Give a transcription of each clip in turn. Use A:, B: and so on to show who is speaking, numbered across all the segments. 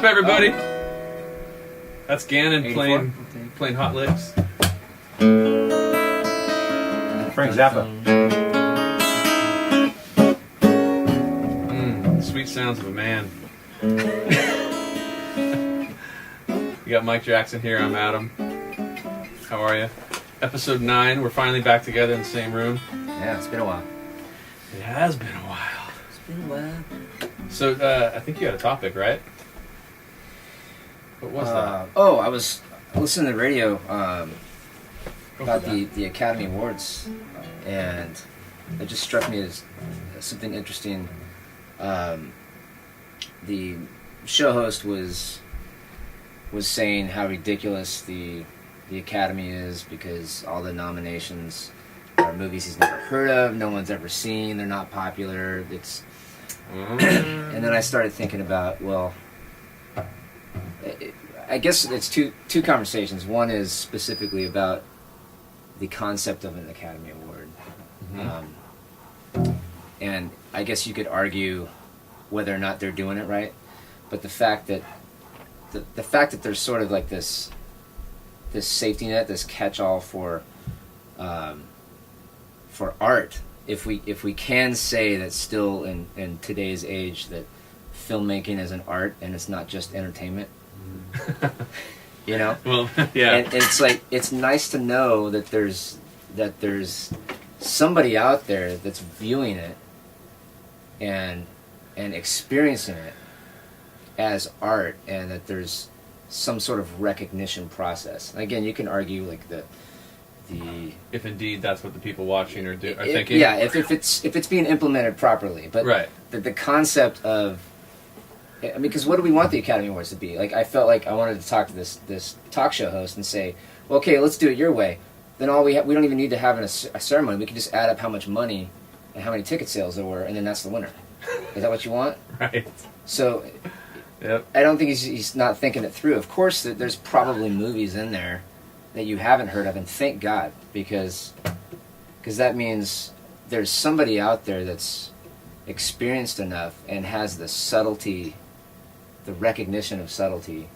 A: up, everybody? That's Gannin playing Hot Licks.
B: Frank Zappa.
A: Sweet sounds of a man. You got Mike Jackson here. I'm Adam. How are you? Episode 9. We're finally back together in the same room.
C: Yeah, it's been a while.
A: It has been a while.
C: It's been a while.
A: So, I think you had a topic, right? What was that?
C: I was listening to the radio about the Academy Awards, and it just struck me as something interesting. The show host was saying how ridiculous the Academy is because all the nominations are movies he's never heard of, no one's ever seen, they're not popular. And then I started thinking about, I guess it's two conversations. One is specifically about the concept of an Academy Award, and I guess you could argue whether or not they're doing it right, but the fact that there's sort of like this safety net, this catch-all for art. If we can say that still in today's age that filmmaking is an art and it's not just entertainment, you know.
A: Well, yeah.
C: And it's like it's nice to know that there's somebody out there that's viewing it and experiencing it as art, and that there's some sort of recognition process. And again, you can argue like the
A: if indeed that's what the people watching are thinking.
C: Yeah, if it's being implemented properly, but
A: right.
C: The concept of, I mean, because what do we want the Academy Awards to be? Like, I felt like I wanted to talk to this talk show host and say, well, okay, let's do it your way. Then we don't even need to have a ceremony. We can just add up how much money and how many ticket sales there were, and then that's the winner. Is that what you want?
A: Right.
C: So,
A: yep.
C: I don't think he's not thinking it through. Of course, there's probably movies in there that you haven't heard of, and thank God, because that means there's somebody out there that's experienced enough and has the subtlety, the recognition of subtlety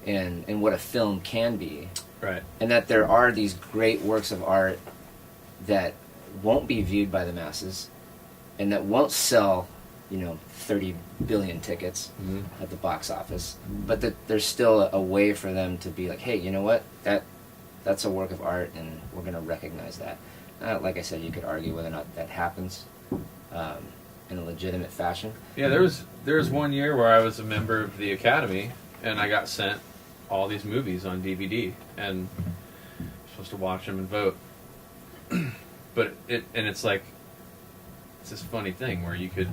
C: in what a film can be.
A: Right.
C: And that there are these great works of art that won't be viewed by the masses and that won't sell, 30 billion tickets at the box office, but that there's still a way for them to be like, hey, you know what? That's a work of art, and we're going to recognize that. Like I said, you could argue whether or not that happens in a legitimate fashion.
A: Yeah, there was one year where I was a member of the Academy, and I got sent all these movies on DVD, and I'm supposed to watch them and vote. But it's like, it's this funny thing where you could,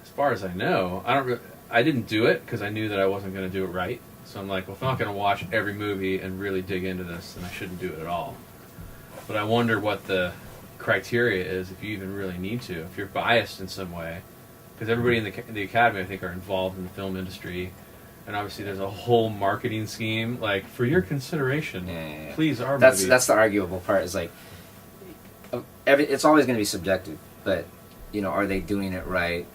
A: as far as I know, I didn't do it because I knew that I wasn't going to do it right. So I'm like, well, if I'm not going to watch every movie and really dig into this, then I shouldn't do it at all. But I wonder what the criteria is, if you even really need to, if you're biased in some way. Because everybody in the Academy, I think, are involved in the film industry. And obviously there's a whole marketing scheme, like, for your consideration, please, our movie.
C: That's the arguable part, is like, it's always going to be subjective, but, are they doing it right?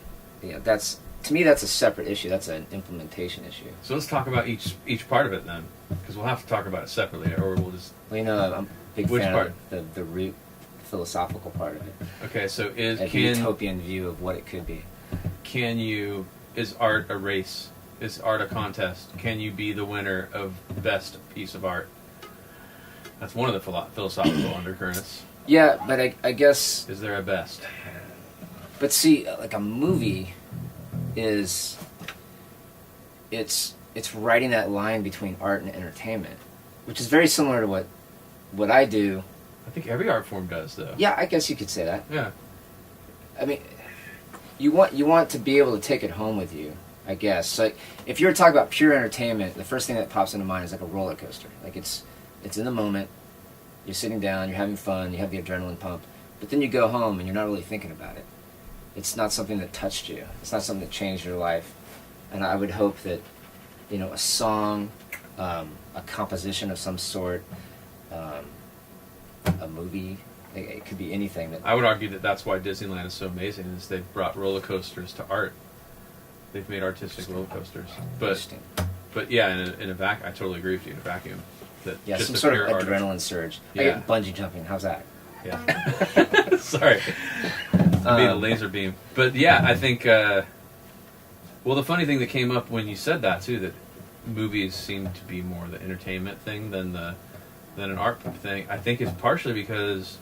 C: To me, that's a separate issue. That's an implementation issue.
A: So let's talk about each part of it then, because we'll have to talk about it separately, or we'll just...
C: Well, I'm a big fan
A: part?
C: of the root philosophical part of it.
A: Okay, so
C: a utopian view of what it could be.
A: Is art a race? Is art a contest? Can you be the winner of best piece of art? That's one of the philosophical undercurrents.
C: Yeah, but I guess...
A: Is there a best?
C: But see, like a movie is... It's writing that line between art and entertainment, which is very similar to what I do.
A: I think every art form does, though.
C: Yeah, I guess you could say that.
A: Yeah.
C: I mean, you want to be able to take it home with you, I guess. So, like, if you're talking about pure entertainment, the first thing that pops into mind is like a roller coaster. Like it's in the moment, you're sitting down, you're having fun, you have the adrenaline pump, but then you go home and you're not really thinking about it. It's not something that touched you. It's not something that changed your life. And I would hope that, a song, a composition of some sort, a movie, it could be anything.
A: I would argue that that's why Disneyland is so amazing, is they've brought roller coasters to art. They've made artistic roller coasters. But
C: Interesting.
A: yeah, in a vacuum, I totally agree with you. In a vacuum, that
C: Yeah,
A: just
C: some
A: a
C: sort of
A: pure art-
C: adrenaline surge. I
A: Yeah.
C: get bungee jumping. How's that?
A: Yeah. Sorry. Being a laser beam. But yeah, I think. Well, the funny thing that came up when you said that too, that movies seem to be more the entertainment thing than an art thing. I think is partially because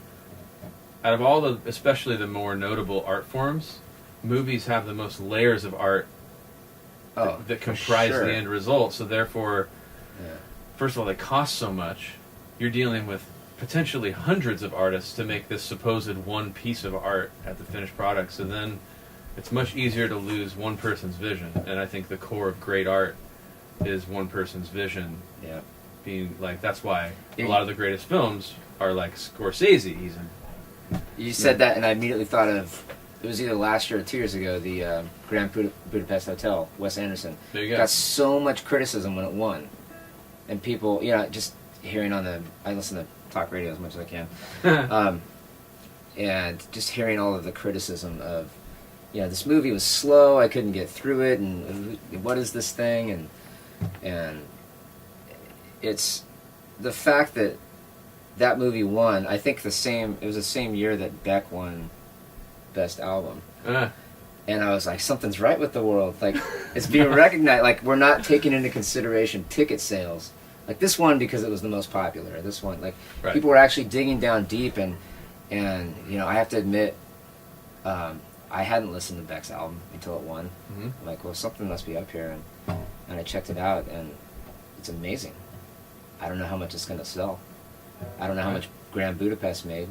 A: out of all the, especially the more notable art forms, movies have the most layers of art that comprise
C: sure.
A: the end result. So therefore,
C: Yeah.
A: first of all, they cost so much. You're dealing with potentially hundreds of artists to make this supposed one piece of art at the finished product. So then it's much easier to lose one person's vision. And I think the core of great art is one person's vision.
C: Yeah.
A: Being like, that's why a lot of the greatest films are like Scorsese's. And
C: You said that, and I immediately thought of, it was either last year or 2 years ago, the Grand Budapest Hotel, Wes Anderson.
A: There you go.
C: Got so much criticism when it won. And people, just hearing I listen to talk radio as much as I can. And just hearing all of the criticism of, this movie was slow, I couldn't get through it, and what is this thing? And it's the fact that movie won. I think it was the same year that Beck won Best Album. And I was like, something's right with the world. Like, it's being recognized. Like, we're not taking into consideration ticket sales. Like, this one because it was the most popular. This one, like,
A: Right.
C: people were actually digging down deep. And I have to admit, I hadn't listened to Beck's album until it won.
A: Mhm.
C: I'm like, well, something must be up here. And I checked it out, and it's amazing. I don't know how much it's going to sell. I don't know how much Grand Budapest made.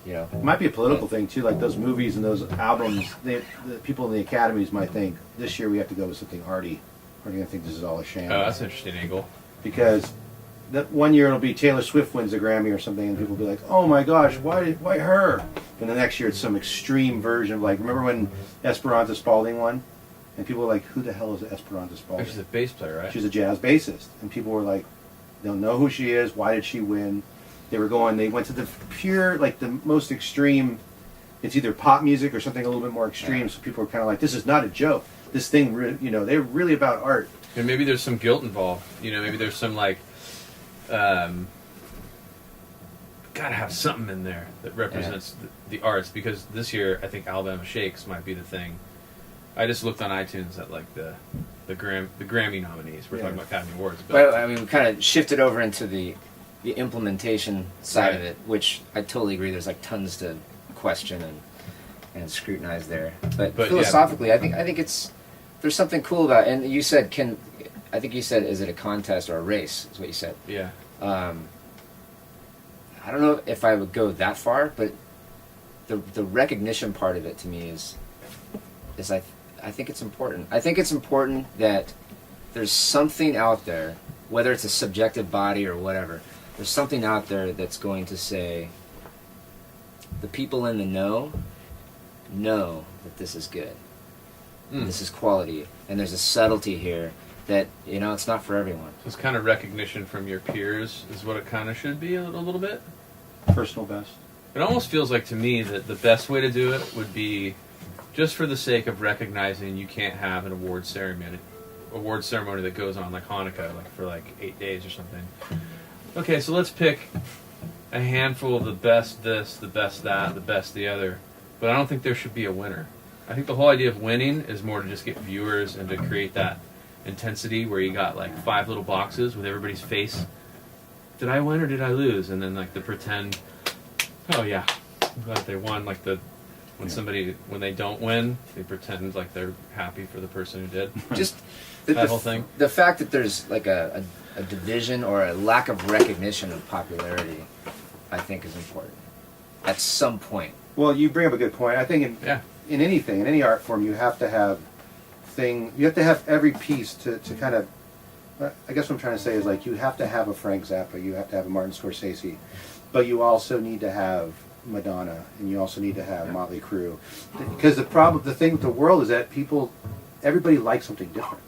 B: It might be a political thing too, like those movies and those albums. The people in the academies might think this year we have to go with something arty. Or they're gonna think this is all a sham.
A: oh, that's an interesting angle.
B: Because that one year it'll be Taylor Swift wins a Grammy or something, and people will be like, "Oh my gosh, why her?" And the next year it's some extreme version of, like, remember when Esperanza Spalding won, and people were like, "Who the hell is Esperanza Spalding?"
A: She's a bass player, right?
B: She's a jazz bassist, and people were like, "They don't know who she is. Why did she win?" They went to the pure, like the most extreme. It's either pop music or something a little bit more extreme. So people were kind of like, "This is not a joke. This thing, they're really about art."
A: And maybe there's some guilt involved. Maybe there's some like, gotta have something in there that represents the arts. Because this year, I think Alabama Shakes might be the thing. I just looked on iTunes at like the Grammy nominees. We're talking about Academy Awards, but
C: Well, I mean, we kind of shifted over into the implementation side of
A: Right.
C: it, which I totally agree. There's like tons to question and scrutinize there. But philosophically, I think there's something cool about it. And you said, is it a contest or a race? Is what you said.
A: yeah,
C: I don't know if I would go that far, but the recognition part of it to me is I think it's important. I think it's important that there's something out there, whether it's a subjective body or whatever. There's something out there that's going to say, the people in the know that this is good. This is quality. And there's a subtlety here that, it's not for everyone.
A: so it's kind of recognition from your peers is what it kind of should be a little bit.
B: Personal best.
A: It almost feels like to me that the best way to do it would be just for the sake of recognizing you can't have an award ceremony that goes on like Hanukkah, like for like 8 days or something. Okay, so let's pick a handful of the best this, the best that, the best the other. But I don't think there should be a winner. I think the whole idea of winning is more to just get viewers and to create that intensity where you got like 5 little boxes with everybody's face. Did I win or did I lose? And then like the pretend, oh yeah, I'm glad they won. Like when they don't win, they pretend like they're happy for the person who did.
C: Just
A: That whole thing.
C: The fact that there's like a division or a lack of recognition of popularity, I think is important. At some point.
B: Well, you bring up a good point. I think in anything, in any art form, you have to have every piece to kind of, I guess what I'm trying to say is, like, you have to have a Frank Zappa, you have to have a Martin Scorsese, but you also need to have Madonna, and you also need to have Motley Crue. Because the thing with the world is that everybody likes something different.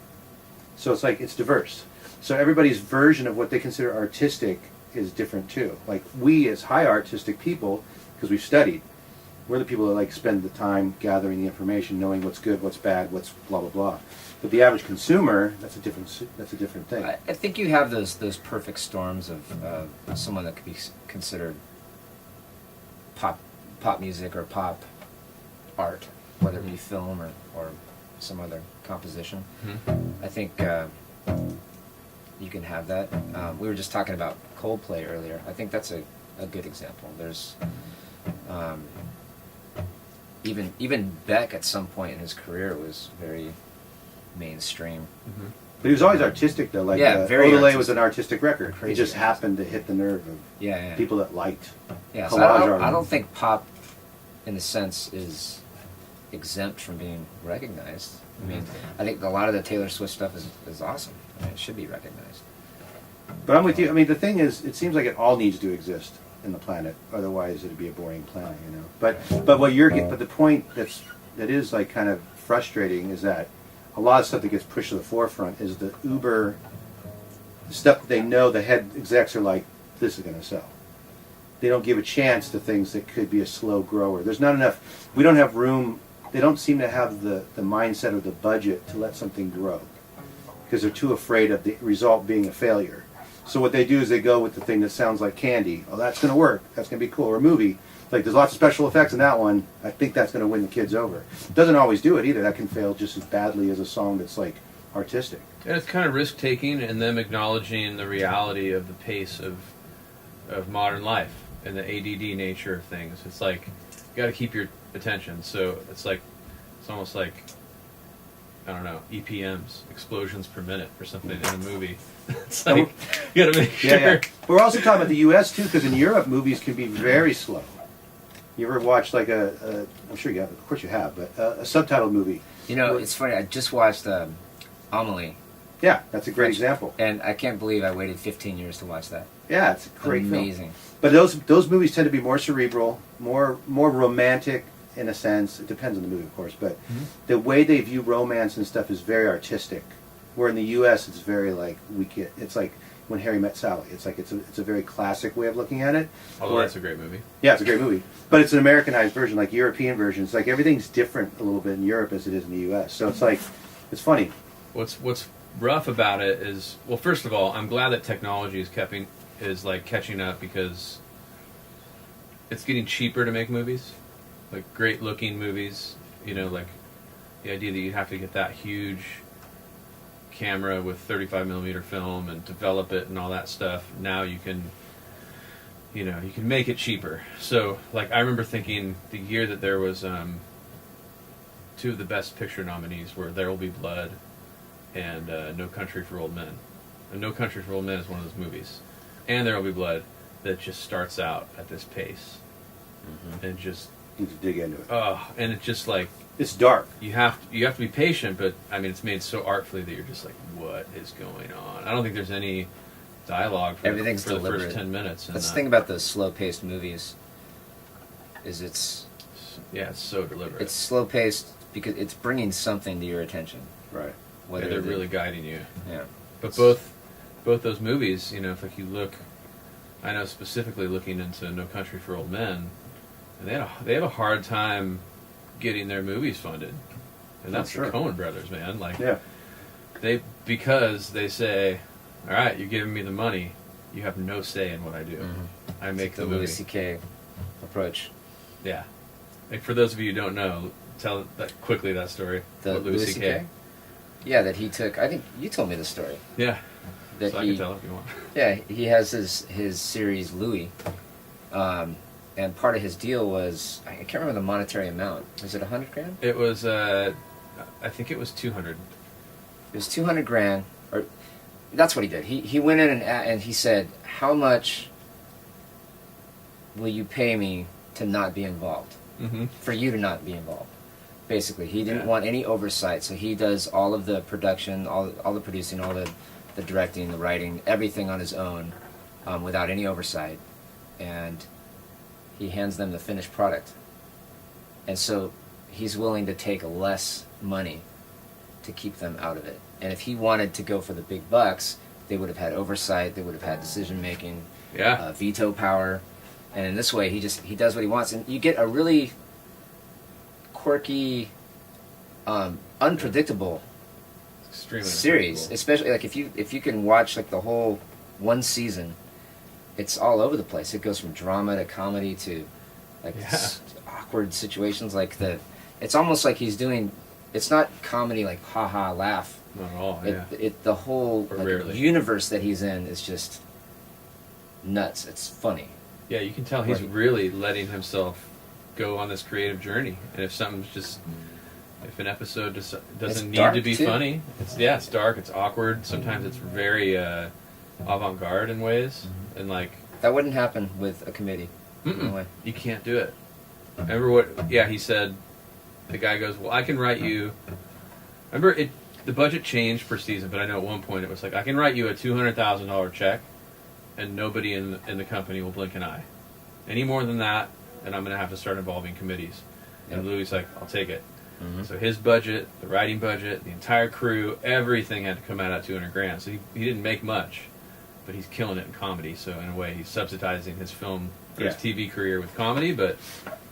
B: So it's like, it's diverse. So everybody's version of what they consider artistic is different too. Like, we as high artistic people, because we've studied, We're the people that like spend the time gathering the information, knowing what's good, what's bad, what's blah blah blah. But the average consumer, that's a different thing.
C: I think you have those perfect storms of someone that could be considered pop music or pop art, whether it be film or some other composition.
A: Mm-hmm.
C: I think you can have that. We were just talking about Coldplay earlier. I think that's a good example. There's even Beck at some point in his career was very mainstream.
A: Mm-hmm.
B: But he was always artistic though. Like
C: very
B: Odelay
C: artistic.
B: was an artistic record.
C: Crazy
B: It just
C: artistic.
B: happened to hit the nerve of
C: Yeah.
B: people that liked
C: Yeah, so
B: collage
C: I
B: art.
C: don't think pop, in a sense, is exempt from being recognized. I mean, I think a lot of the Taylor Swift stuff is awesome. I mean, it should be recognized.
B: But I'm with you. I mean, the thing is, it seems like it all needs to exist in the planet. Otherwise, it'd be a boring planet, you know. But what you're but the point that is like kind of frustrating is that a lot of stuff that gets pushed to the forefront is the uber stuff. They know the head execs are like, this is going to sell. They don't give a chance to things that could be a slow grower. There's not enough. We don't have room. They don't seem to have the mindset or the budget to let something grow because they're too afraid of the result being a failure. So what they do is they go with the thing that sounds like candy. Oh, that's going to work. That's going to be cool. Or a movie. Like, there's lots of special effects in that one. I think that's going to win the kids over. Doesn't always do it either. That can fail just as badly as a song that's, like, artistic.
A: And it's kind of risk-taking and them acknowledging the reality of the pace of modern life and the ADD nature of things. It's like, you got to keep your attention. So it's almost like, I don't know, EPMs, explosions per minute or something in a movie. It's like, you got to make sure.
B: Yeah. But we're also talking about the U.S. too, because in Europe, movies can be very slow. You ever watch like I'm sure you have, of course you have, but a subtitled movie?
C: You know, it's funny. I just watched Amelie.
B: Yeah, that's a great example.
C: And I can't believe I waited 15 years to watch that.
B: Yeah, it's a great film.
C: Amazing.
B: But those movies tend to be more cerebral, more romantic in a sense. It depends on the movie, of course, but the way they view romance and stuff is very artistic. Where in the U.S. it's very like it's like When Harry Met Sally. It's like it's a very classic way of looking at it.
A: Although that's a great movie.
B: Yeah, it's a great movie, but it's an Americanized version, like European versions. Like everything's different a little bit in Europe as it is in the U.S. So it's like it's funny.
A: What's rough about it is, well, first of all, I'm glad that technology is catching up because it's getting cheaper to make movies, like great looking movies. You know, like the idea that you have to get that huge camera with 35mm film and develop it and all that stuff. Now you can make it cheaper. So, like, I remember thinking the year that there was two of the Best Picture nominees were There Will Be Blood and No Country for Old Men. And No Country for Old Men is one of those movies, and There Will Be Blood, that just starts out at this pace and just
B: You need to dig into it.
A: and it's just like,
B: It's dark.
A: you have to be patient, but I mean, it's made so artfully that you're just like, what is going on? I don't think there's any dialogue for
C: Everything's
A: the
C: deliberate.
A: first 10 minutes.
C: That's the thing about those slow-paced movies. It's
A: so deliberate.
C: It's slow-paced because it's bringing something to your attention.
B: Right.
A: Yeah, they're really guiding you.
C: Yeah.
A: But both those movies, you know, if like you look, I know specifically looking into No Country for Old Men, and they have a hard time getting their movies funded, and that's the Coen brothers, man. Like, because they say, all right, you're giving me the money, you have no say in what I do. I make the movie.
C: Louis C.K. approach.
A: Yeah. Like, for those of you who don't know, tell quickly that story.
C: The
A: Louis C.K.
C: Yeah, that he took. I think you told me the story.
A: Yeah.
C: That
A: so I can tell if you want.
C: Yeah, he has his series Louis, and part of his deal was, I can't remember the monetary amount. Was it $100,000?
A: It was I think it was 200.
C: It was $200,000, or that's what he did. He went in and he said, "How much will you pay me to not be involved? For you to not be involved?" Basically, he didn't want any oversight, so he does all of the production, all the producing, all the directing, the writing, everything on his own, without any oversight, and he hands them the finished product. And so he's willing to take less money to keep them out of it. And if he wanted to go for the big bucks, they would have had oversight, they would have had decision making, veto power, and in this way he does what he wants, and you get a really quirky, unpredictable
A: Extremely
C: series.
A: unpredictable.
C: Especially like if you can watch like the whole one season, it's all over the place. It goes from drama to comedy to like awkward situations. Like it's almost like he's doing. It's not comedy like ha ha laugh.
A: Not at all.
C: The whole
A: Or
C: like,
A: rarely.
C: universe that he's in is just nuts. It's funny.
A: Yeah, you can tell he's really letting himself go on this creative journey. And if something's just, if an episode just doesn't need to be funny, it's dark, it's awkward. Sometimes it's very avant-garde in ways, and like
C: That wouldn't happen with a committee. No way.
A: you can't do it. Remember what? Yeah, he said. The guy goes, "Well, I can write you." Remember it. The budget changed per season, but I know at one point it was like, "I can write you a $200,000 check, and nobody in the company will blink an eye. Any more than that, and I'm going to have to start involving committees." And Louis like, "I'll take it." So his budget, the writing budget, the entire crew, everything had to come out at $200,000. So he didn't make much, but he's killing it in comedy. So in a way, he's subsidizing his film, his TV career with comedy, but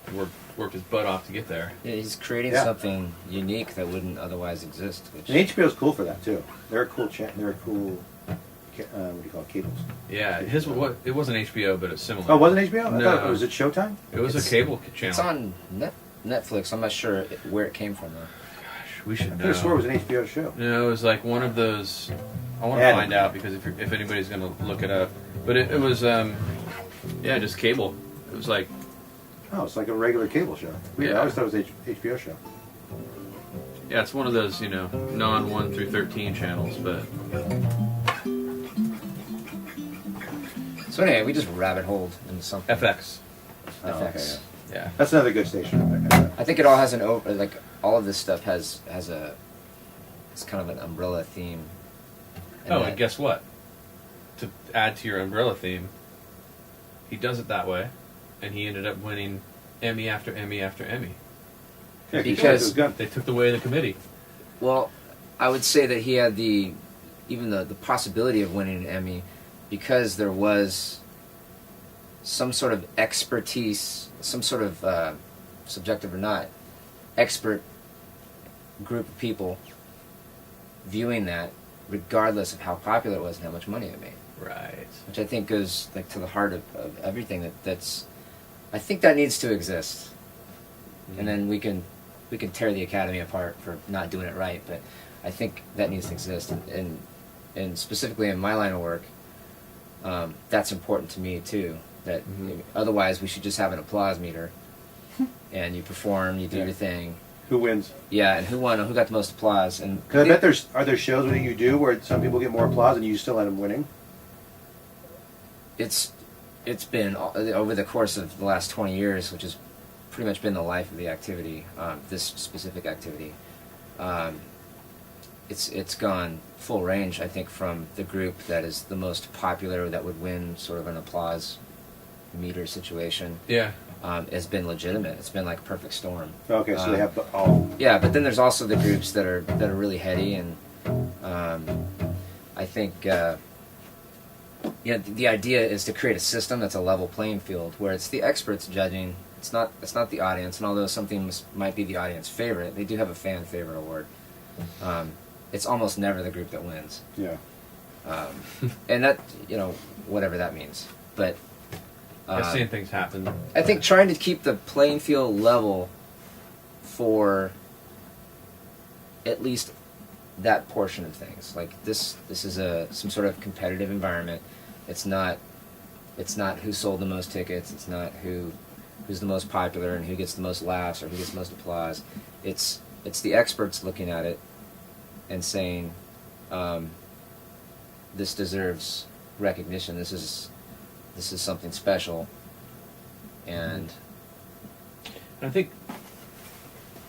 A: he worked his butt off to get there.
C: Yeah, he's creating something unique that wouldn't otherwise exist. Which
B: And HBO's cool for that too. They're a cool. They're a cool. What do you call it? Cables.
A: Yeah, it wasn't HBO, but it's similar.
B: Oh, wasn't HBO? I
A: No.
B: thought, was it Showtime?
A: It was a cable channel.
C: It's on Netflix. I'm not sure where it came from though.
A: Gosh, we should
B: I
A: know.
B: could have swore it was an HBO show.
A: No, it was like one of those. I want to
B: Adam.
A: find out because if anybody's going to look it up, but it was just cable. It was like
B: Oh, it's like a regular cable show. Weird. I
A: Yeah.
B: always thought it was HBO show.
A: it's one of those non 1 through 13 channels, but
C: So anyway, we just rabbit holed into something.
A: FX.
B: Oh, okay,
C: FX.
B: yeah.
A: Yeah.
B: That's another good station.
C: I think it all has all of this stuff has it's kind of an umbrella theme.
A: And guess what? To add to your umbrella theme, he does it that way, and he ended up winning Emmy after Emmy after Emmy.
B: Yeah,
C: Because-
A: They took away the committee.
C: Well, I would say that he had even the possibility of winning an Emmy because there was some sort of expertise, some sort of subjective or not, expert group of people viewing that regardless of how popular it was and how much money it made.
A: Right.
C: Which I think goes like to the heart of everything that's I think that needs to exist. And then we can tear the Academy apart for not doing it right, but I think that needs to exist, and specifically in my line of work, that's important to me too. That otherwise we should just have an applause meter, and you perform, you do your thing.
B: Who wins?
C: Yeah, and who won? Who got the most applause? And
B: Because I bet are there shows that you do where some people get more applause and you still end up winning?
C: it's been over the course of the last 20 years, which has pretty much been the life of the activity, this specific activity. It's gone full range, I think, from the group that is the most popular, that would win sort of an applause meter situation.
A: Yeah.
C: Has been legitimate. It's been like a perfect storm.
B: Okay, so they have all.
C: Yeah, but then there's also the groups that are really heady, and I think the idea is to create a system that's a level playing field where it's the experts judging. It's not the audience, and although something might be the audience favorite, they do have a fan favorite award. It's almost never the group that wins.
B: Yeah.
C: And that, whatever that means. But
A: I've seen things happen.
C: I think trying to keep the playing field level for at least that portion of things. Like this is some sort of competitive environment. It's not who sold the most tickets. It's not who's the most popular and who gets the most laughs or who gets the most applause. It's the experts looking at it and saying, this deserves recognition. This is something special. And
A: I think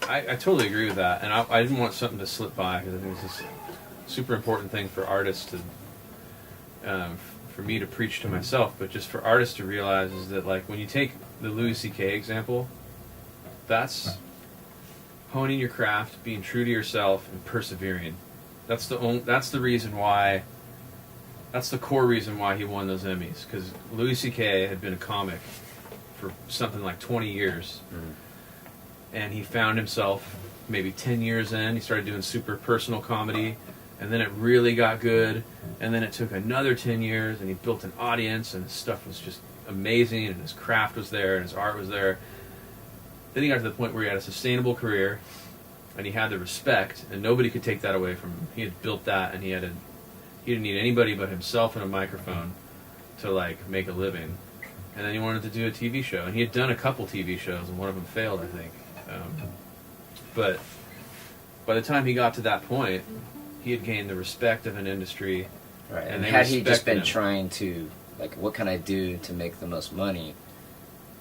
A: I totally agree with that, and I didn't want something to slip by because I think it's a super important thing for artists to, for me to preach to myself, but just for artists to realize is that like when you take the Louis C.K. example, that's honing your craft, being true to yourself, and persevering. That's the reason why. That's the core reason why he won those Emmys, because Louis C.K. had been a comic for something like 20 years. and he found himself maybe 10 years in. He started doing super personal comedy, and then it really got good, and then it took another 10 years, and he built an audience, and his stuff was just amazing, and his craft was there, and his art was there. Then he got to the point where he had a sustainable career, and he had the respect, and nobody could take that away from him. He had built that, and he didn't need anybody but himself and a microphone to like make a living. And then he wanted to do a TV show, and he had done a couple TV shows, and one of them failed, I think. But by the time he got to that point, he had gained the respect of an industry.
C: Right.
A: And
C: had he just been
A: him.
C: trying to, like, what can I do to make the most money,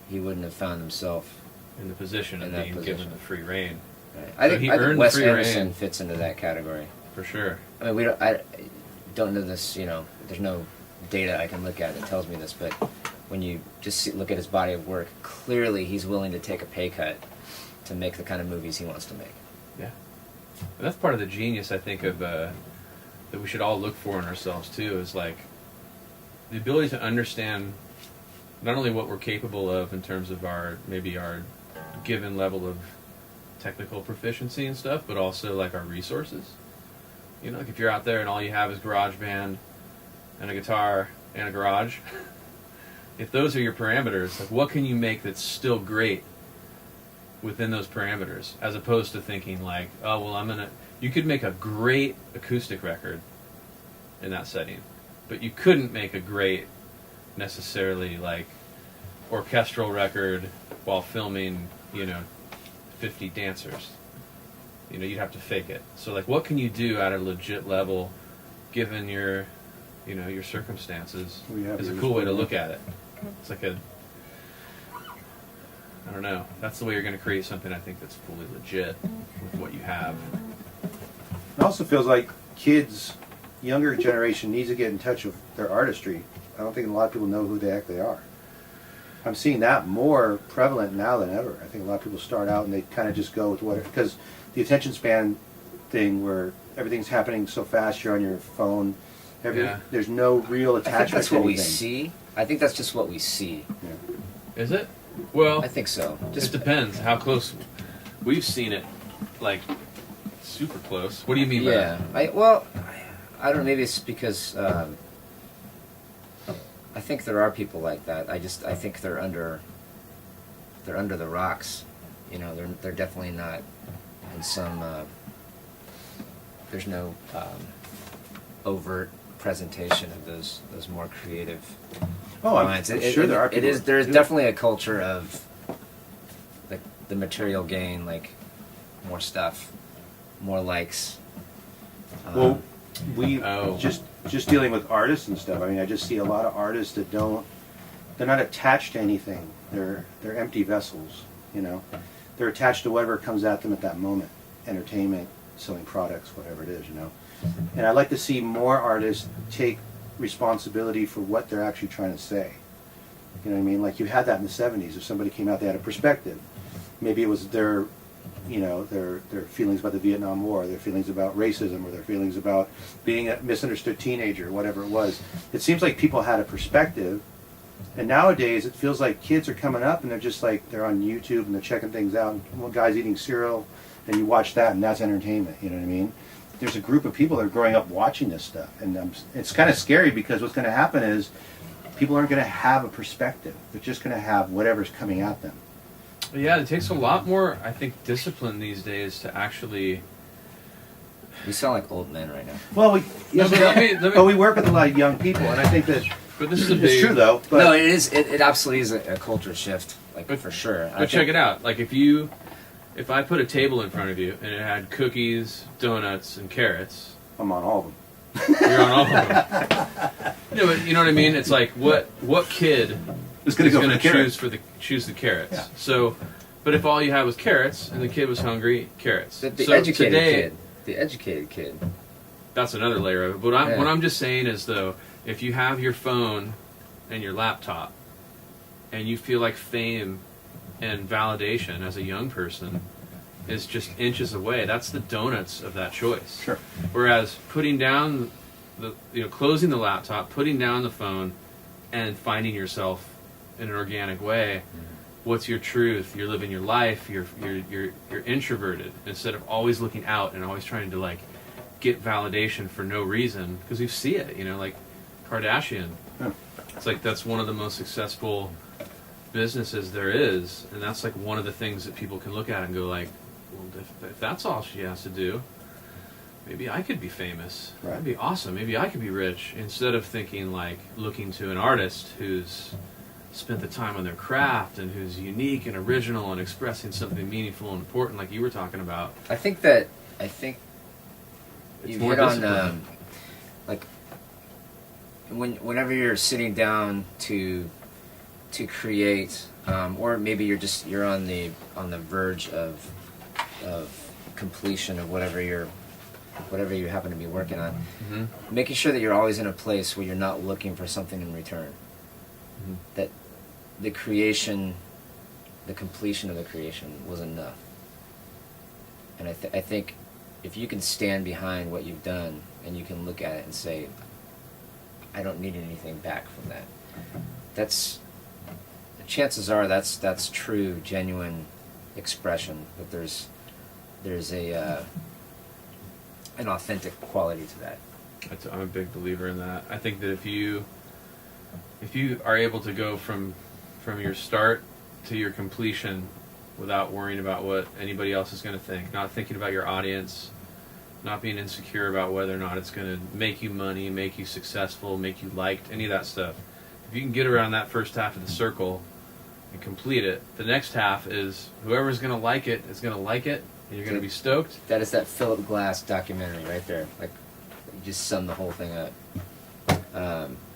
C: he wouldn't have found himself
A: in the position of being given the free reign.
C: Right. I think
A: earned
C: Wes
A: free
C: Anderson
A: reign.
C: fits into that category.
A: For sure.
C: I mean, I don't know this, you know, there's no data I can look at that tells me this, but when you just look at his body of work, clearly he's willing to take a pay cut to make the kind of movies he wants to make.
A: Yeah. And that's part of the genius, I think, of that we should all look for in ourselves, too, is like the ability to understand not only what we're capable of in terms of our given level of technical proficiency and stuff, but also like our resources. You know, like if you're out there and all you have is GarageBand and a guitar and a garage, if those are your parameters, like what can you make that's still great within those parameters, as opposed to thinking like, oh well, you could make a great acoustic record in that setting, but you couldn't make a great necessarily like orchestral record while filming, 50 dancers. You'd have to fake it. So like, what can you do at a legit level, given your circumstances? Is a cool way to look at it. It's like I don't know. That's the way you're going to create something, I think, that's fully legit with what you have.
B: It also feels like kids, younger generation, needs to get in touch with their artistry. I don't think a lot of people know who they actually are. I'm seeing that more prevalent now than ever. I think a lot of people start out and they kind of just go with whatever, because the attention span thing where everything's happening so fast, you're on your phone. There's no real attachment.
C: I think that's
B: to
C: what we
B: anything.
C: see. I think that's just what we see.
B: Yeah.
A: Is it? Well,
C: I think so.
A: Just depends how close. We've seen it, like, super close. What do you mean by that?
C: I don't know. Maybe it's because I think there are people like that. I think they're under the rocks. They're definitely not in some. There's no overt presentation of those more creative minds.
B: I'm sure there are people.
C: There's definitely a culture of the material gain, like more stuff, more likes.
B: Well, just dealing with artists and stuff. I mean, I just see a lot of artists that they're not attached to anything. They're empty vessels. They're attached to whatever comes at them at that moment. Entertainment, selling products, whatever it is. And I'd like to see more artists take responsibility for what they're actually trying to say. You know what I mean? Like you had that in the 70s. If somebody came out, they had a perspective. Maybe it was their feelings about the Vietnam War, their feelings about racism, or their feelings about being a misunderstood teenager, whatever it was. It seems like people had a perspective, and nowadays it feels like kids are coming up and they're just like, they're on YouTube and they're checking things out. And one guy's eating cereal, and you watch that, and that's entertainment. You know what I mean? There's a group of people that are growing up watching this stuff, and it's kind of scary because what's going to happen is people aren't going to have a perspective. They're just going to have whatever's coming at them.
A: Yeah, it takes a lot more, I think, discipline these days to actually.
C: We sound like old men right now.
B: Well, we work with a lot of young people, and I think that.
A: But this is a
B: it's
A: big.
B: true though. But
C: No, it is. It absolutely is a culture shift, for sure.
A: But check it out. Like if I put a table in front of you and it had cookies, donuts, and carrots.
B: I'm on all of them.
A: You're on all of them. But you know what I mean? It's like what kid
B: is going to
A: choose the carrots?
B: Yeah.
A: So, but if all you had was carrots and the kid was hungry, carrots.
C: The
A: so
C: educated
A: today,
C: kid. The educated kid.
A: That's another layer of it. But what I'm just saying is though, if you have your phone and your laptop, and you feel like fame and validation as a young person is just inches away, that's the donuts of that choice.
B: Sure.
A: Whereas putting down closing the laptop, putting down the phone, and finding yourself in an organic way, what's your truth? You're living your life. You're introverted instead of always looking out and always trying to like get validation for no reason, because you see it, you know, like Kardashian.
B: Yeah.
A: It's like that's one of the most successful businesses there is, and that's like one of the things that people can look at and go like, well, if that's all she has to do, maybe I could be famous.
B: Right.
A: That'd be awesome. Maybe I could be rich. Instead of thinking like looking to an artist who's spent the time on their craft and who's unique and original and expressing something meaningful and important, like you were talking about.
C: I think
A: It's
C: you
A: more
C: hit on
A: discipline.
C: like whenever you're sitting down to create, or maybe you're on the verge of completion of whatever you happen to be working on, making sure that you're always in a place where you're not looking for something in return. That the completion of the creation was enough. And I think if you can stand behind what you've done and you can look at it and say, I don't need anything back from that, chances are that's true, genuine expression. That there's an authentic quality to that.
A: I'm a big believer in that. I think that if you are able to go from your start to your completion without worrying about what anybody else is going to think, not thinking about your audience, not being insecure about whether or not it's going to make you money, make you successful, make you liked, any of that stuff. If you can get around that first half of the circle and complete it, the next half is whoever's going to like it is going to like it, and you're going to be stoked.
C: That is that Philip Glass documentary right there. Like, you just summed the whole thing up.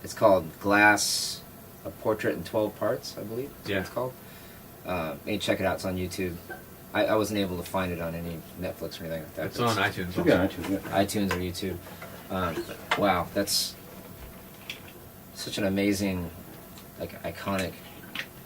C: It's called Glass, A Portrait in 12 Parts, I believe. That's what it's called. And check it out. It's on YouTube. I wasn't able to find it on any Netflix or anything like that.
A: It's on iTunes.
B: Should be on iTunes, yeah.
C: iTunes or YouTube. Wow, that's such an amazing, like, iconic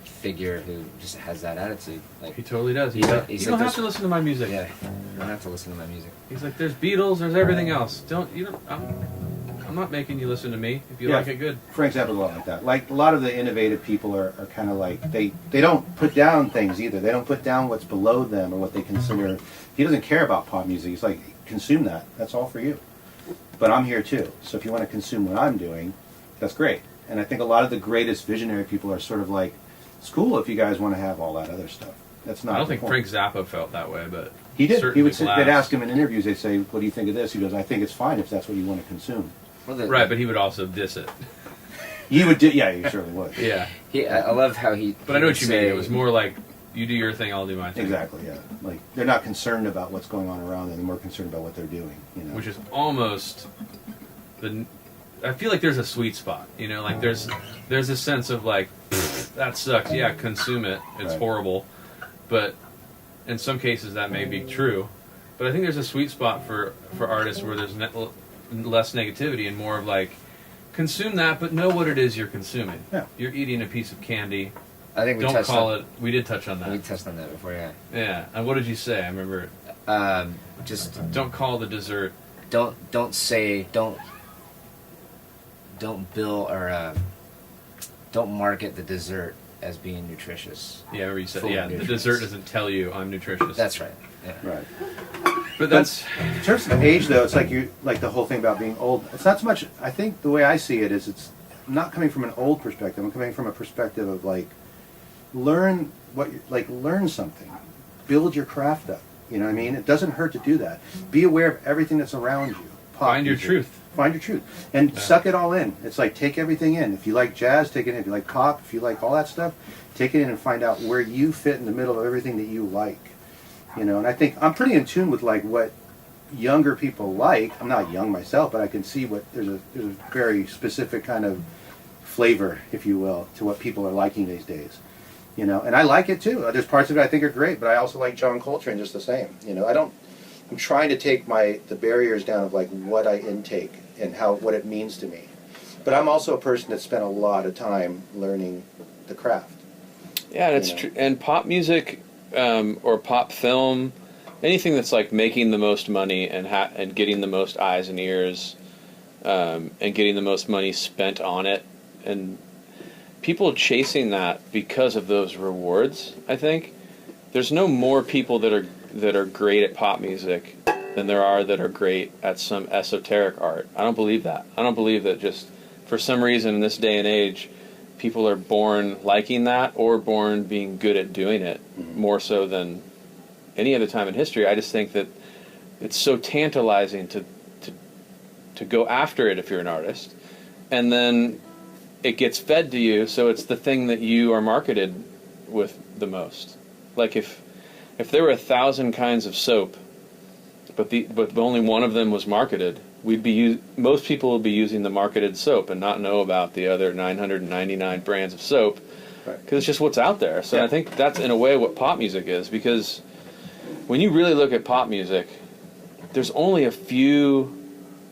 C: figure who just has that attitude. Like,
A: He totally does.
C: He's
A: You
C: like,
A: don't have to listen to my music.
C: yeah, you don't have to listen to my music.
A: He's like, there's Beatles, there's everything else. I'm not making you listen to me. If you like it, good.
B: For example, a lot like that. Like a lot of the innovative people are kind of like they don't put down things either. They don't put down what's below them or what they consider. He doesn't care about pop music. He's like, consume that. That's all for you. But I'm here too. So if you want to consume what I'm doing, that's great. And I think a lot of the greatest visionary people are sort of like, it's cool if you guys want to have all that other stuff. That's not.
A: I don't
B: the
A: think
B: point.
A: Frank Zappa felt that way, but
B: He did. He
A: certainly
B: would. They'd
A: Glass.
B: ask him in interviews. They'd say, "What do you think of this?" He goes, "I think it's fine if that's what you want to consume."
C: Well,
A: Right, but he would also diss it.
B: He would. Yeah, he certainly would.
A: Yeah.
C: I love how he.
A: But I know what you mean. It was more like, you do your thing, I'll do my thing.
B: Exactly. Yeah. Like they're not concerned about what's going on around them. They're more concerned about what they're doing. You know.
A: Which is almost I feel like there's a sweet spot. You know, like there's a sense of like, that sucks. Yeah, consume it. It's
B: Right.
A: horrible. But in some cases that may be true. But I think there's a sweet spot for artists where there's less negativity and more of like, consume that, but know what it is you're consuming.
B: Yeah.
A: You're eating a piece of candy.
C: I think we
A: Don't
C: touched
A: call
C: on,
A: it. We did touch on
C: We
A: that.
C: touched on that before, yeah.
A: Yeah. And what did you say? I remember.
C: Just
A: Don't call the dessert.
C: don't bill or don't market the dessert as being nutritious.
A: Yeah, where you said,
C: Full of
A: yeah, the
C: nutrients.
A: dessert doesn't tell you I'm nutritious.
C: That's right. Yeah.
B: Right.
A: But that's
B: In terms of age, though, it's like the whole thing about being old. It's not so much. I think the way I see it is, it's not coming from an old perspective. I'm coming from a perspective of like, learn something, build your craft up. You know what I mean? It doesn't hurt to do that. Be aware of everything that's around you. Pop
A: find your
B: music.
A: truth.
B: Find your truth and suck it all in. It's like, take everything in. If you like jazz, take it in. If you like pop, if you like all that stuff, take it in and find out where you fit in the middle of everything that you like. You know, and I think I'm pretty in tune with like what younger people like. I'm not young myself, but I can see what there's a very specific kind of flavor, if you will, to what people are liking these days. You know, and I like it too. There's parts of it I think are great, but I also like John Coltrane just the same. You know, I'm trying to take the barriers down of like what I intake and what it means to me. But I'm also a person that spent a lot of time learning the craft.
A: Yeah, and it's
B: You know.
A: true. And pop music or pop film, anything that's like making the most money and getting the most eyes and ears, and getting the most money spent on it, and people chasing that because of those rewards. I think there's no more people that are great at pop music than there are that are great at some esoteric art. I don't believe that. I don't believe that just for some reason in this day and age, people are born liking that or born being good at doing it more so than any other time in history. I just think that it's so tantalizing to go after it if you're an artist, and then it gets fed to you, so it's the thing that you are marketed with the most. Like if there were 1,000 kinds of soap, but only one of them was marketed, most people would be using the marketed soap and not know about the other 999 brands of soap, because it's just what's out there. So I think that's in a way what pop music is, because when you really look at pop music, there's only a few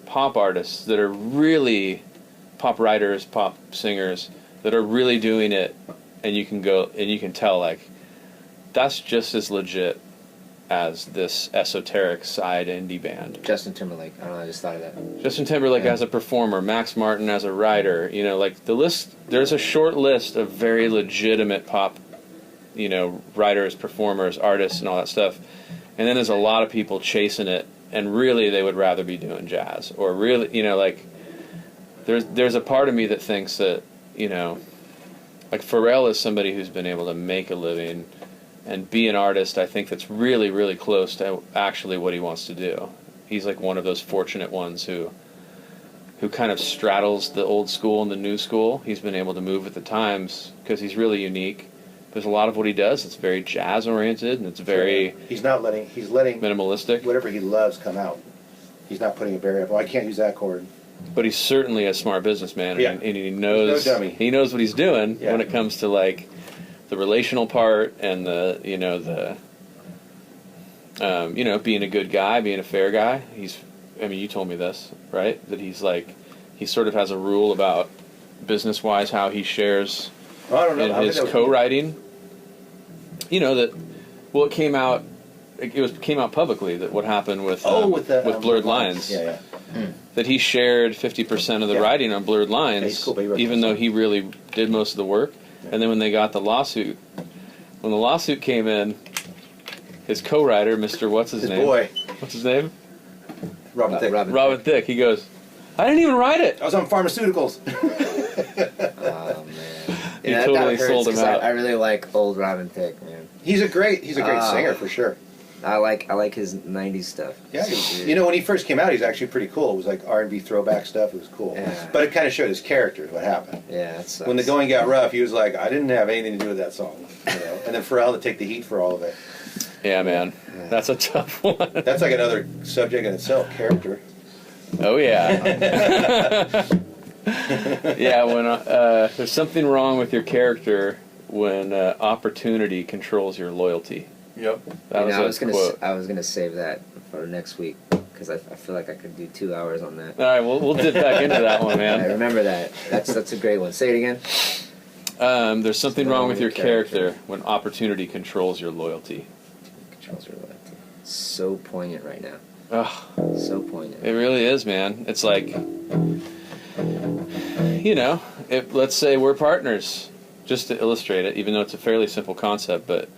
A: pop artists that are really pop writers, pop singers that are really doing it, and you can tell like that's just as legit as this esoteric side indie band.
C: Justin Timberlake. I don't know, I just thought of that.
A: Justin Timberlake as a performer, Max Martin as a writer, like the list, there's a short list of very legitimate pop, writers, performers, artists, and all that stuff. And then there's a lot of people chasing it, and really they would rather be doing jazz, or really, like there's a part of me that thinks that, like Pharrell is somebody who's been able to make a living and be an artist, I think that's really, really close to actually what he wants to do. He's like one of those fortunate ones who kind of straddles the old school and the new school. He's been able to move with the times because he's really unique. There's a lot of what he does that's very jazz oriented, and it's very
B: he's letting
A: minimalistic.
B: Whatever he loves come out. He's not putting a barrier up. Oh, I can't use that chord.
A: But he's certainly a smart businessman,
B: Yeah.
A: and he knows
B: no dummy.
A: he knows what he's doing
B: Yeah.
A: when it comes to like the relational part and the being a good guy, being a fair guy. You told me this, right? That he sort of has a rule about business wise how he shares
B: I don't know.
A: in his co-writing. It came out. It came out publicly that what happened with Blurred Lines.
B: Yeah.
A: That he shared 50% of the writing on Blurred Lines,
B: he's cool, but he wrote
A: even
B: the
A: though
B: song.
A: he really did most of the work. Yeah. And then when they got the lawsuit, when the lawsuit came in, his co-writer, Mr. What's his name? What's his name?
B: Robin Thicke.
A: Robin Thicke. He goes, I didn't even write it.
B: I was on pharmaceuticals.
C: Oh man,
A: He totally
C: that hurts,
A: sold him
C: 'cause
A: out.
C: I really like old Robin Thicke, man.
B: He's a great singer for sure.
C: I like his '90s stuff.
B: Yeah,
C: So
B: when he first came out, he's actually pretty cool. It was like R&B throwback stuff. It was cool.
C: Yeah.
B: But it kind of showed his character, what happened.
C: yeah, that sucks.
B: When the going got rough, he was like, I didn't have anything to do with that song. And then Pharrell to take the heat for all of it.
A: Yeah, man. That's a tough one.
B: That's like another subject in itself, character.
A: Oh, yeah. Yeah, when there's something wrong with your character when opportunity controls your loyalty.
B: Yep.
A: That was a quote.
C: I was gonna save that for next week because I feel like I could do 2 hours on that.
A: All right, we'll dip back into that one,
C: I
A: man.
C: remember that. That's a great one. Say it again.
A: There's something wrong with your character when opportunity controls your loyalty.
C: Controls your loyalty. So poignant right now.
A: Ugh,
C: So poignant.
A: it really is, man. It's like, let's say we're partners, just to illustrate it, even though it's a fairly simple concept, but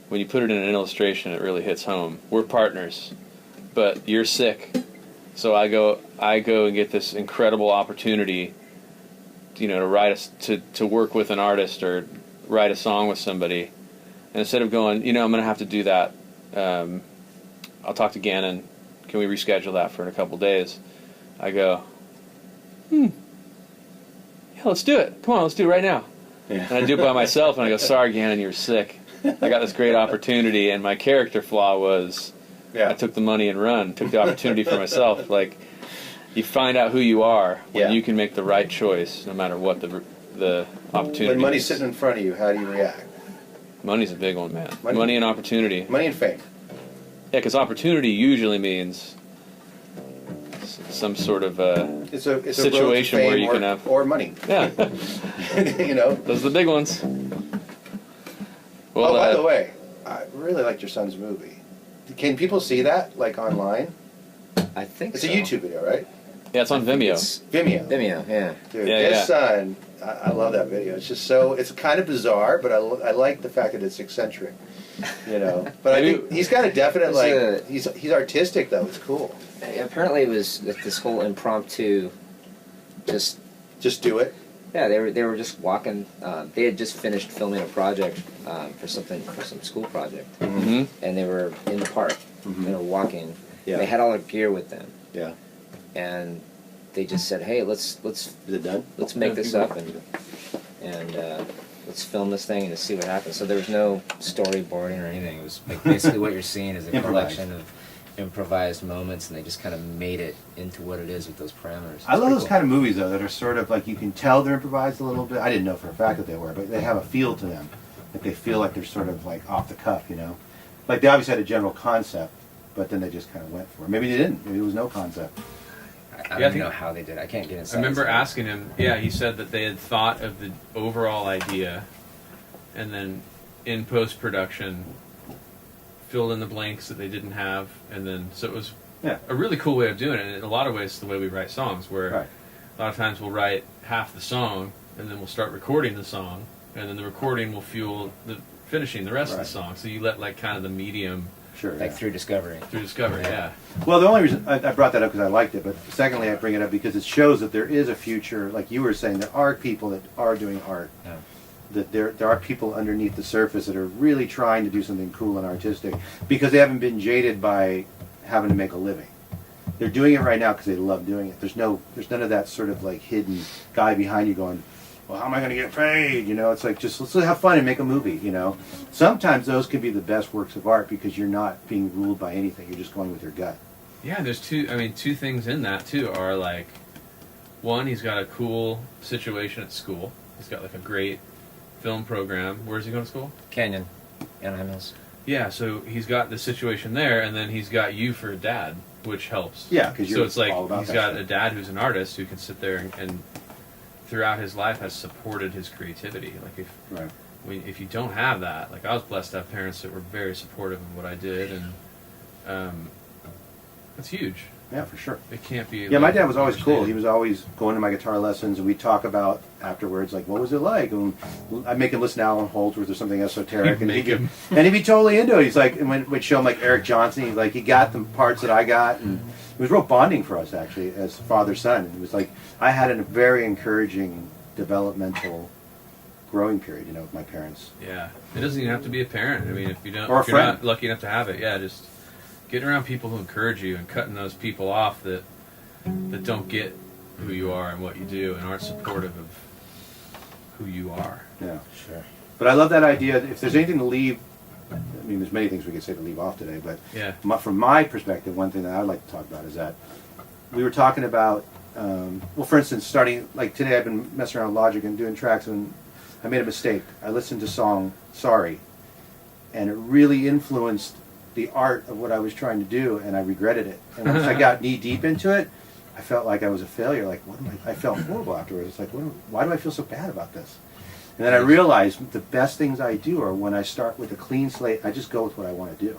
A: when you put it in an illustration, it really hits home. We're partners, but you're sick, so I go and get this incredible opportunity, to write to work with an artist or write a song with somebody, and instead of going, I'm going to have to do that, I'll talk to Gannin. Can we reschedule that for in a couple days? I go, yeah, let's do it. Come on, let's do it right now.
B: Yeah.
A: And I do it by myself, and I go, sorry, Gannin, you're sick. I got this great opportunity, and my character flaw was I took the money and took the opportunity for myself. Like, you find out who you are when you can make the right choice, no matter what the opportunity
B: When money's
A: is.
B: sitting in front of you, how do you react?
A: Money's a big one, man. Money and opportunity.
B: Money and fame.
A: Yeah, because opportunity usually means some sort of
B: It's a
A: situation
B: road to
A: where
B: fame
A: you can have...
B: or money.
A: Yeah. Those are the big ones. Well,
B: by the way, I really liked your son's movie. Can people see that, like, online?
C: I think
B: It's
C: so.
B: a YouTube video, right?
D: Yeah, it's on Vimeo.
C: Vimeo, yeah.
B: Dude,
D: Yeah,
B: his
D: yeah.
B: son, I love that video. It's just so, it's kind of bizarre, but I like the fact that it's eccentric, you know. But I think he's got a definite, like, he's artistic, though. It's cool.
C: Apparently it was this whole impromptu, just
B: do it.
C: yeah, they were just walking. They had just finished filming a project for some school project,
D: Mm-hmm.
C: and they were in the park, you know, walking.
B: Yeah.
C: They had all their gear with them,
B: Yeah.
C: and they just said, "Hey, let's
B: Is it done?
C: let's make this up and let's film this thing and just see what happens." So there was no storyboarding or anything. It was like basically what you're seeing is a
B: Improvised.
C: collection of improvised moments, and they just kind of made it into what it is with those parameters.
B: I love those kind of movies, though, that are sort of like you can tell they're improvised a little bit. I didn't know for a fact that they were, but they have a feel to them. Like they feel like they're sort of like off the cuff, you know? Like they obviously had a general concept, but then they just kind of went for it. Maybe they didn't. Maybe it was no concept.
C: I don't know how they did it. I can't get inside.
A: I remember asking him, he said that they had thought of the overall idea and then in post-production filled in the blanks that they didn't have, and then, so it was a really cool way of doing it, and in a lot of ways it's the way we write songs, where a lot of times we'll write half the song, and then we'll start recording the song, and then the recording will fuel the finishing the rest of the song, so you let like kind of the medium...
B: Sure.
C: Like through Discovery.
A: Through Discovery, yeah.
B: Well, the only reason I brought that up because I liked it, but secondly I bring it up because it shows that there is a future, like you were saying, there are people that are doing art.
C: Yeah.
B: That there are people underneath the surface that are really trying to do something cool and artistic because they haven't been jaded by having to make a living. They're doing it right now because they love doing it. There's none of that sort of like hidden guy behind you going, well, how am I going to get paid? You know, it's like, just let's have fun and make a movie, you know. Sometimes those can be the best works of art because you're not being ruled by anything. You're just going with your gut.
A: Yeah, there's two things in that, too, are like, one, he's got a cool situation at school. He's got like a great film program. Where's he going to school?
C: Canyon. Anaheim Hills.
A: Yeah, so he's got the situation there, and then he's got you for a dad, which helps.
B: Yeah, because you're
A: so it's like
B: all about
A: he's
B: that
A: got
B: stuff.
A: a dad who's an artist who can sit there and throughout his life has supported his creativity. Like if you don't have that, like I was blessed to have parents that were very supportive of what I did, and that's huge.
B: Yeah, for sure.
A: It can't be.
B: Yeah, my dad was always cool. He was always going to my guitar lessons, and we'd talk about afterwards, like, what was it like? And I'd make him listen to Alan Holdsworth or something esoteric, and he'd be totally into it. He's like, and when we'd show him like Eric Johnson, he got the parts that I got, and it was real bonding for us actually as father-son. And it was like I had a very encouraging developmental growing period, you know, with my parents.
A: Yeah, it doesn't even have to be a parent. I mean, if you don't,
B: or a
A: if you're
B: friend.
A: not lucky enough to have it, just getting around people who encourage you and cutting those people off that don't get who you are and what you do and aren't supportive of who you are.
B: Yeah,
C: sure.
B: But I love that idea. If there's anything to leave, I mean, there's many things we could say to leave off today, but from my perspective, one thing that I would like to talk about is that we were talking about, well, for instance, starting, like today I've been messing around with Logic and doing tracks, and I made a mistake. I listened to song Sorry, and it really influenced the art of what I was trying to do, and I regretted it. And once I got knee deep into it, I felt like I was a failure. Like, I felt horrible afterwards. It's like, why do I feel so bad about this? And then I realized the best things I do are when I start with a clean slate, I just go with what I want to do.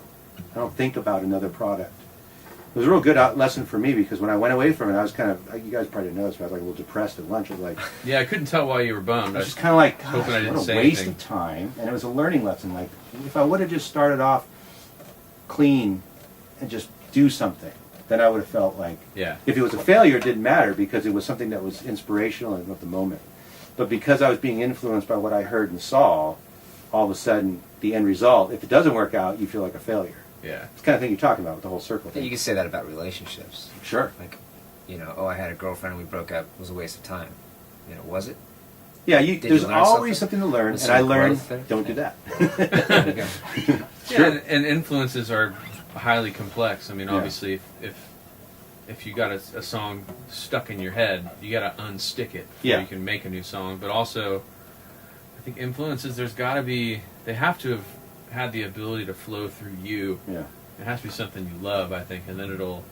B: I don't think about another product. It was a real good lesson for me because when I went away from it, I was kind of, you guys probably didn't notice, but I was like a little depressed at lunch. I was like...
A: Yeah, I couldn't tell why you were bummed.
B: I was just kind of like, gosh,
A: hoping I didn't
B: what a
A: say
B: waste
A: anything.
B: of time. And it was a learning lesson. Like, if I would have just started off clean and just do something, then I would have felt like...
A: Yeah.
B: If it was a failure, it didn't matter because it was something that was inspirational and at the moment. But because I was being influenced by what I heard and saw, all of a sudden, the end result, if it doesn't work out, you feel like a failure.
A: Yeah.
B: It's the kind of thing you're talking about with the whole circle
C: Yeah,
B: thing.
C: you can say that about relationships.
B: Sure.
C: Like, you know, I had a girlfriend and we broke up. It was a waste of time. You know, was it?
B: Yeah,
C: Did
B: there's
C: you learn
B: always something to learn,
C: Was
B: and I
C: some
B: learned,
C: growth there?
B: don't do that.
C: There you go.
A: Yeah, and influences are highly complex. I mean,
B: Yeah.
A: obviously, if you got a song stuck in your head, you got to unstick it before you can make a new song. But also, I think influences, they have to have had the ability to flow through you.
B: Yeah.
A: It has to be something you love, I think, and then it'll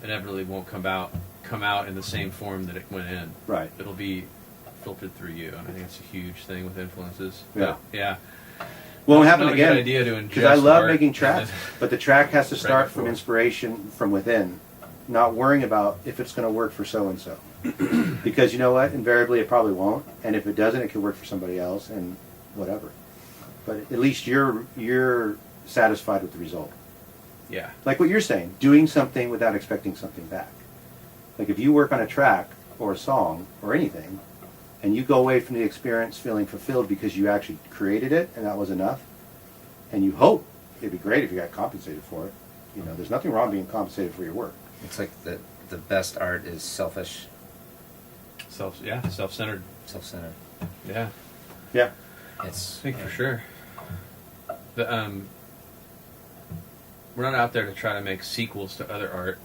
A: inevitably won't come out in the same form that it went in.
B: Right.
A: It'll be filtered through you, and I think it's a huge thing with influences.
B: Yeah.
A: But, yeah.
B: Well, it
A: It's
B: happened
A: not a
B: again.
A: good idea to
B: Because I
A: ingest
B: love
A: art
B: making
A: and
B: tracks,
A: then-
B: but the track has to start
A: Right
B: from
A: before.
B: inspiration from within, not worrying about if it's going to work for so and so, because you know what, invariably it probably won't, and if it doesn't, it could work for somebody else, and whatever. But at least you're satisfied with the result.
A: Yeah.
B: Like what you're saying, doing something without expecting something back. Like if you work on a track or a song or anything, and you go away from the experience feeling fulfilled because you actually created it and that was enough, and you hope it'd be great if you got compensated for it. You know, there's nothing wrong being compensated for your work.
C: It's like the best art is selfish.
A: Self-centered.
C: Self-centered.
A: Yeah.
B: Yeah.
A: I think for sure. We're not out there to try to make sequels to other art.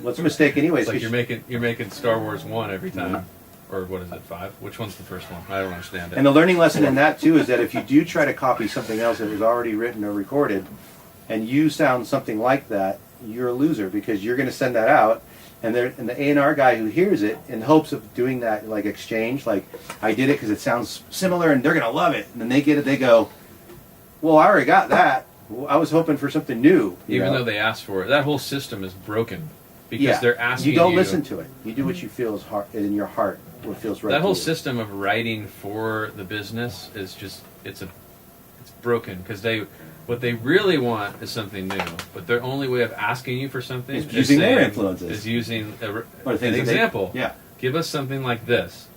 B: What's a mistake anyways?
A: It's like you're making Star Wars 1 every time. Or what is it, 5? Which one's the first one? I don't understand it.
B: And the learning lesson in that too is that if you do try to copy something else that was already written or recorded, and you sound something like that, you're a loser, because you're going to send that out, and the A&R guy who hears it in hopes of doing that like exchange, like I did it because it sounds similar and they're going to love it, and then they get it, they go, well, I already got that. Well, I was hoping for something new.
A: Even though they asked for it, that whole system is broken because they're asking
B: you. Don't listen to it. You do what you feel is in your heart, what feels right.
A: That whole
B: to you.
A: system of writing for the business is just it's broken because what they really want is something new, but their only way of asking you for something is
B: using their influences.
A: Is using an example.
B: Yeah.
A: Give us something like this,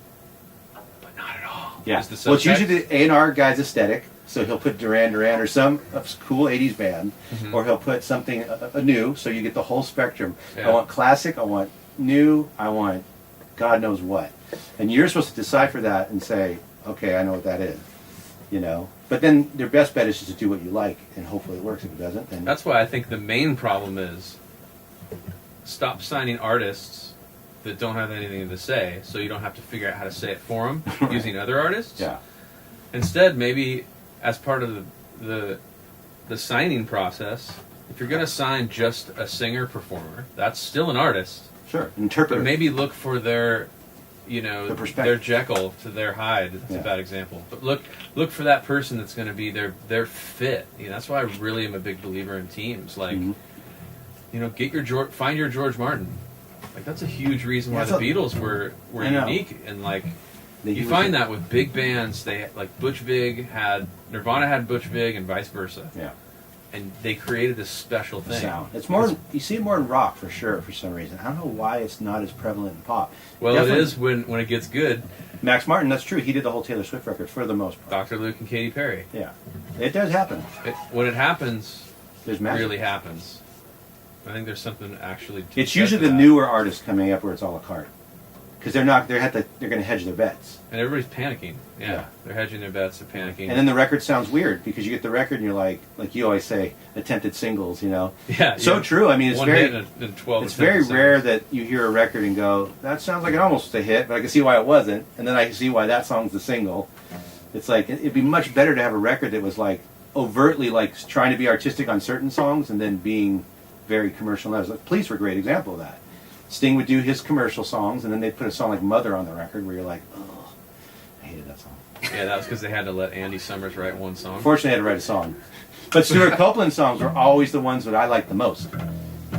A: but not at all.
B: Yeah. Well, it's usually the A&R guy's aesthetic, so he'll put Duran Duran or some cool 80s band, or he'll put something new, so you get the whole spectrum.
A: Yeah.
B: I want classic, I want new, I want God knows what. And you're supposed to decipher that and say, okay, I know what that is. You know? But then their best bet is just to do what you like, and hopefully it works. If it doesn't, then...
A: That's why I think the main problem is stop signing artists that don't have anything to say, so you don't have to figure out how to say it for them using other artists.
B: Yeah.
A: Instead, maybe as part of the signing process, if you're going to sign just a singer-performer, that's still an artist.
B: Sure, interpreter.
A: But maybe look for their... their Jekyll to their Hyde. That's a bad example. But look for that person that's going to be their fit. That's why I really am a big believer in teams. Like, find your George Martin. Like that's a huge reason why the Beatles were unique. And like, you find that with big bands. They like Butch Vig Nirvana had Butch Vig and vice versa.
B: Yeah. And
A: they created this special thing.
B: Sound. It's more. You see it more in rock for sure. For some reason, I don't know why it's not as prevalent in pop.
A: Well, definitely, it is when it gets good.
B: Max Martin, that's true. He did the whole Taylor Swift record for the most part.
A: Dr. Luke and Katy Perry.
B: Yeah, it does happen.
A: When it happens,
B: there's magic.
A: It really happens. I think there's something actually.
B: It's usually the newer artists coming up where it's a la carte, because they're not. They're going to hedge their bets.
A: And everybody's panicking. Yeah, they're hedging their bets. They're panicking.
B: And then the record sounds weird because you get the record and you're like you always say, attempted singles.
A: Yeah.
B: So true. I mean, it's
A: it's
B: very rare that you hear a record and go, that sounds like it almost a hit, but I can see why it wasn't, and then I can see why that song's the single. It's like it'd be much better to have a record that was like overtly like trying to be artistic on certain songs and then being very commercial. Like, Police were a great example of that. Sting would do his commercial songs, and then they'd put a song like Mother on the record where you're like, oh, I hated that song.
A: Yeah, that was because they had to let Andy Summers write one song.
B: Fortunately, I had to write a song. But Stuart Copeland's songs were always the ones that I liked the most.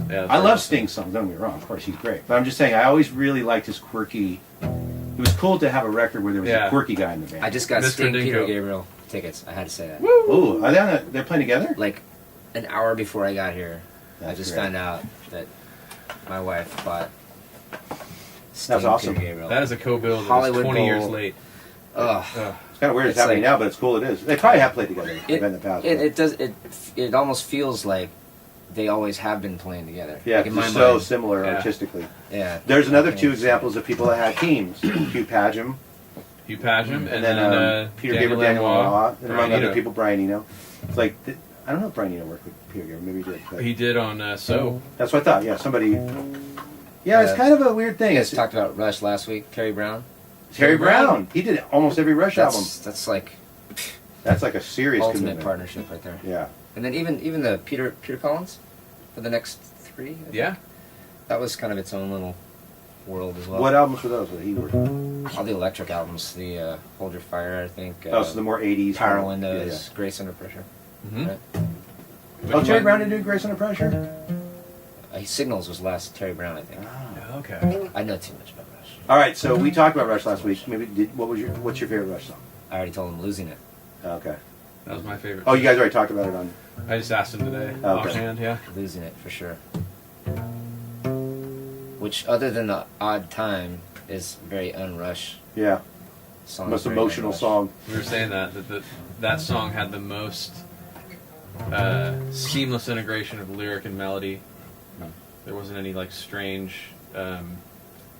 A: Yeah,
B: I love Sting's songs, don't get me wrong. Of course, he's great. But I'm just saying, I always really liked his quirky... It was cool to have a record where there was a quirky guy in the band.
C: I just got
A: Mr.
C: Sting,
A: Dinko.
C: Peter Gabriel tickets. I had to say that.
B: Ooh, are they're playing together?
C: Like, an hour before I got here,
B: That's
C: I just
B: great.
C: found out that my wife bought Sting,
B: That's awesome.
C: Peter Gabriel.
A: That is a co-bill that was
C: Hollywood
A: 20
C: Bowl.
A: years late.
C: Ugh.
B: It's kind of weird it's happening now, but it's cool it is. They probably have played together in the past.
C: It almost feels like they always have been playing together.
B: Yeah,
C: like in my
B: they're so
C: mind.
B: similar
A: Yeah.
B: artistically.
C: Yeah.
B: There's another two examples of people that had teams. Hugh Padgham,
A: Hugh Padgham,
B: and then Peter Gabriel, Daniel Lanois, and among other people, Brian Eno. It's like, I don't know if Brian Eno worked with Peter Gabriel, maybe he did. But
A: He did on So.
B: that's what I thought, yeah, somebody... Yeah, it's kind of a weird thing.
C: You guys talked about Rush last week, Terry Brown.
B: Terry Brown. He did almost every Rush album.
C: That's like
B: That's like a serious
C: ultimate
B: commitment.
C: partnership right there.
B: Yeah.
C: And then even the Peter Collins for the next 3. I think.
A: Yeah.
C: That was kind of its own little world as well.
B: What albums were those that he worked on?
C: All the electric albums, the Hold Your Fire, I think.
B: So the more 80s.
C: Power
B: kind of-
C: Windows, Grace Under Pressure.
A: Mm-hmm.
C: Right?
B: Oh, Terry Brown didn't do Grace Under Pressure?
C: Signals was last Terry Brown, I think.
B: Oh.
A: Okay.
C: I know too much about Rush.
B: All right, so we talked about Rush last week. What's your favorite Rush song?
C: I already told him Losing It.
B: Okay.
A: That was my favorite.
B: Oh, you guys already talked about it on.
A: I just asked him today.
B: Okay.
A: Offhand, yeah.
C: Losing It for sure. Which, other than the odd time, is very unrush.
B: Yeah.
C: Song
B: Most
C: is very
B: emotional
C: unrush.
B: song.
A: We were saying that song had the most seamless integration of lyric and melody. There wasn't any like strange,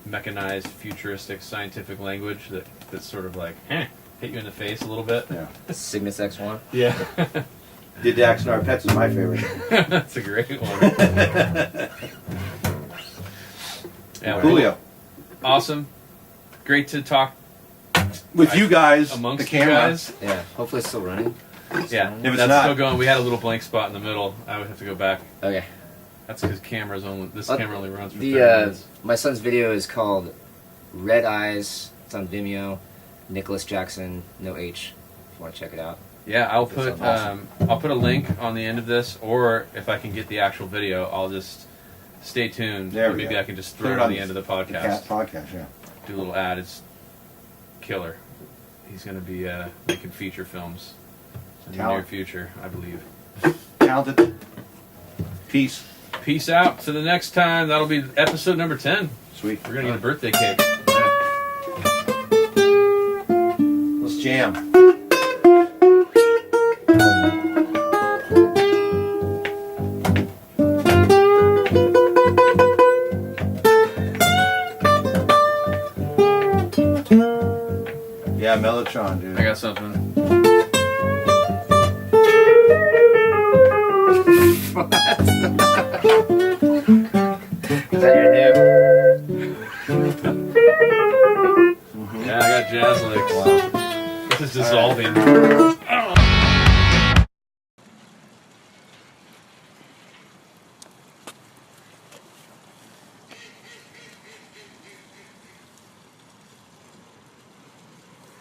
A: mechanized, futuristic, scientific language that sort of like hit you in the face a little bit.
B: Yeah.
C: Cygnus X1.
A: Yeah.
B: Did Dax and Our Pets is my favorite.
A: That's a great one. Yeah,
B: Julio.
A: Awesome. Great to talk
B: With you guys,
A: amongst
B: the
A: you
B: camera.
A: guys.
C: Yeah, hopefully it's still running.
A: Yeah,
B: If it's
A: that's
B: not-
A: still going. We had a little blank spot in the middle. I would have to go back.
C: Okay.
A: That's because camera only runs for 30
C: The
A: minutes.
C: my son's video is called Red Eyes. It's on Vimeo. Nicolas Jackson, no H. If you want to check it out.
A: Yeah, I'll
C: That
A: put
C: sounds awesome.
A: I'll put a link on the end of this, or if I can get the actual video, I'll just stay tuned.
B: There
A: Or
B: we
A: maybe
B: go.
A: I can just
B: Put
A: throw
B: it
A: it on
B: on
A: the end of the
B: The
A: podcast.
B: Cat podcast, yeah.
A: Do a little ad. It's killer. He's going to be making feature films in the near
B: Talent.
A: future, I believe.
B: Talented. Peace.
A: Peace out. To the next time. That'll be episode number 10.
B: Sweet.
A: We're going to get a birthday cake.
B: Let's jam. Yeah, Mellotron, dude.
A: I got something.
C: Is that your new?
A: Yeah, I got jazz licks.
C: Wow.
A: This is dissolving.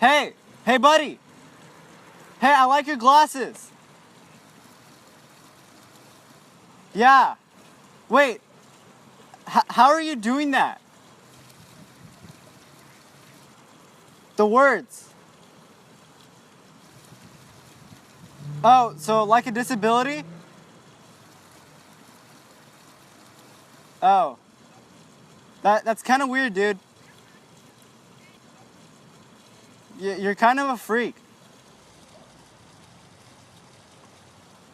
D: Hey! Hey, buddy! Hey, I like your glasses! Yeah. Wait. How are you doing that? The words. Oh, so like a disability? Oh. That's kind of weird, dude. You're kind of a freak.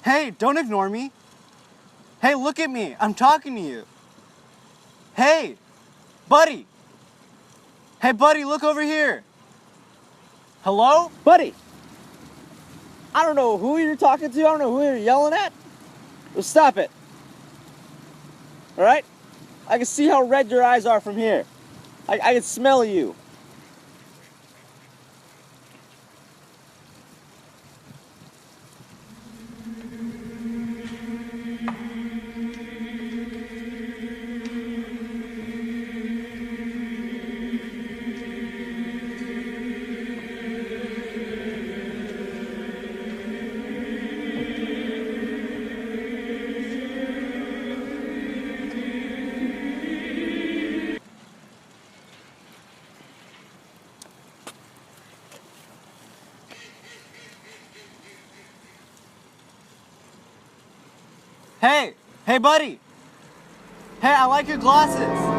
D: Hey, don't ignore me. Hey, look at me. I'm talking to you. Hey, buddy. Hey, buddy, look over here. Hello?
E: Buddy, I don't know who you're talking to. I don't know who you're yelling at. Well, stop it. All right? I can see how red your eyes are from here. I can smell you.
D: Hey, buddy. Hey, I like your glasses.